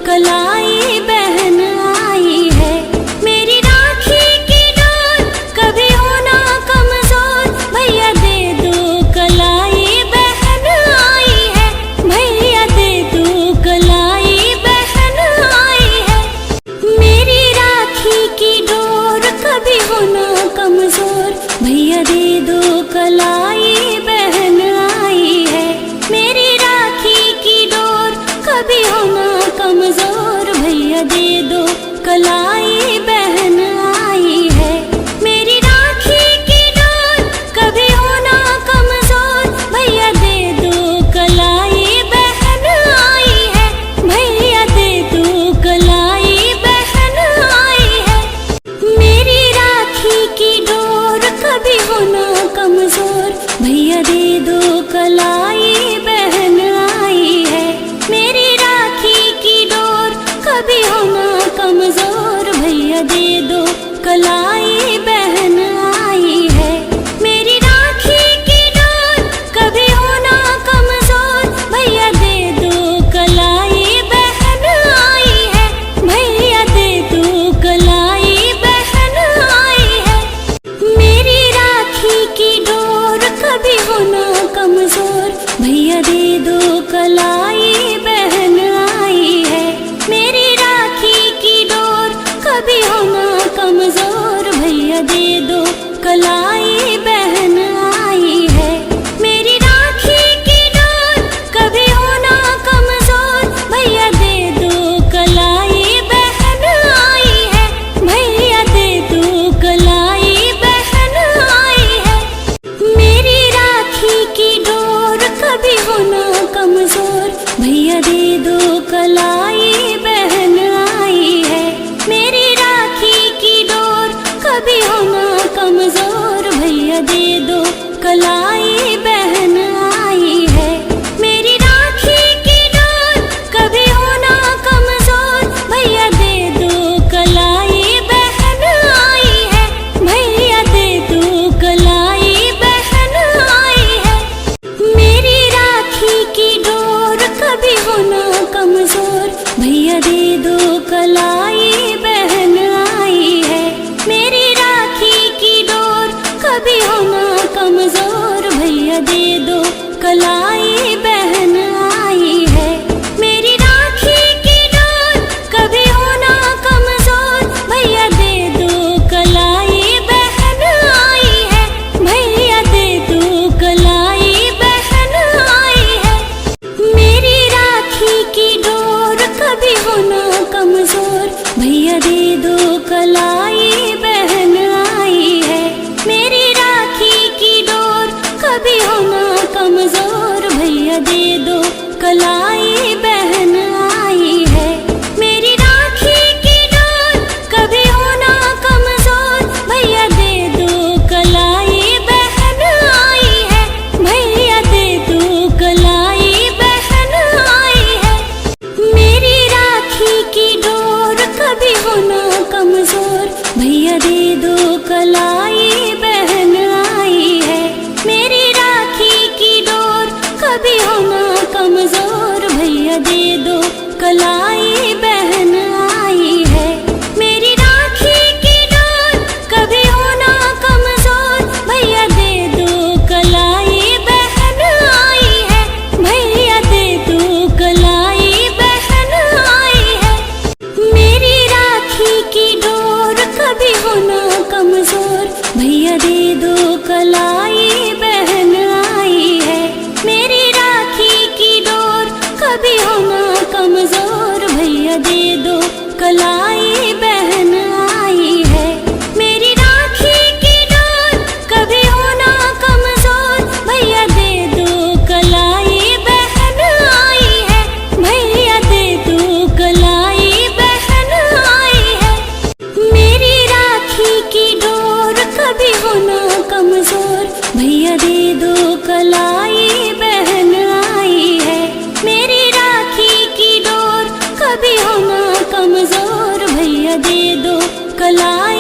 कलाई बहन आई है। मेरी राखी की डोर कभी होना कमजोर, भैया दे दो कलाई बहन आई है। भैया दे दो कलाई बहन आई है। मेरी राखी की डोर कभी होना कमजोर, भैया दे दो कलाई बहन आई है। मेरी राखी की डोर कभी होना कमजोर, भैया दे दो कलाई बहन आई है। मेरी राखी की डोर कभी होना कमजोर, भैया दे दो कलाई बहन आई है। भैया दे दो कलाई बहन आई है। मेरी राखी की डोर कभी होना कमजोर, भैया दे दो कलाई बहन आई है। मेरी राखी की डोर कभी होना कमजोर, भैया दे दो कलाई बहन आई है। मेरी राखी की डोर कभी होना कमजोर, भैया दे दो कलाई बहन आई है। भैया दे दो कलाई बहन आई है। मेरी राखी की डोर कभी होना कमजोर, भैया दे दो कलाई बहन आई है। मेरी राखी की डोर कभी होना कमजोर, भैया दे दो कलाई बहन आई है। मेरी राखी की डोर कभी होना कमजोर, भैया दे दो कलाई बहन आई है। भैया दे दो कलाई बहन आई है। मेरी राखी की डोर कभी होना कमजोर, भैया दे दो कलाई बहन आई है। मेरी राखी की डोर कभी होना कमजोर, भैया दे दो कलाई बहन आई है। मेरी राखी की डोर कभी होना कमजोर, भैया दे दो कलाई बहन आई है। भैया दे दो कलाई बहन आई है। मेरी राखी की डोर कभी होना कमजोर, भैया दे दो कलाई बहन आई है। मेरी राखी की डोर कभी होना कमजोर, भैया दे दो कलाई बहन आई है। मेरी राखी की डोर कभी होना कमजोर, भैया दे दो कलाई बहन आई है। भैया दे दो कलाई बहन आई है। मेरी राखी की डोर कभी होना कमजोर, भैया दे दो कलाई बहन आई है। मेरी राखी की डोर कभी होना कमजोर, भैया दे दो कलाई बहन आई है। मेरी राखी की डोर कभी होना कमजोर, भैया दे दो कलाई बहन आई है। भैया दे दो कलाई बहन आई है। मेरी राखी की डोर कभी होना कमजोर, भैया दे दो कलाई बहन आई है। मेरी राखी की डोर कभी होना कमजोर, भैया दे दो कलाई बहन आई है। मेरी राखी की डोर कभी होना कमजोर, भैया दे दो कलाई बहन आई है। भैया दे दो कलाई बहन आई है। मेरी राखी की डोर कभी होना कमजोर, भैया दे दो कलाई बहन आई है। मेरी राखी की डोर कभी होना कमजोर, भैया दे दो कलाई बहन आई है। मेरी राखी की डोर कभी होना कमजोर, भैया दे दो कलाई बहन आई है। भैया दे दो कलाई बहन आई है। मेरी राखी की डोर कभी होना कमजोर, भैया दे दो कलाई बहन आई है। मेरी राखी की डोर कभी होना कमजोर, भैया दे दो कलाई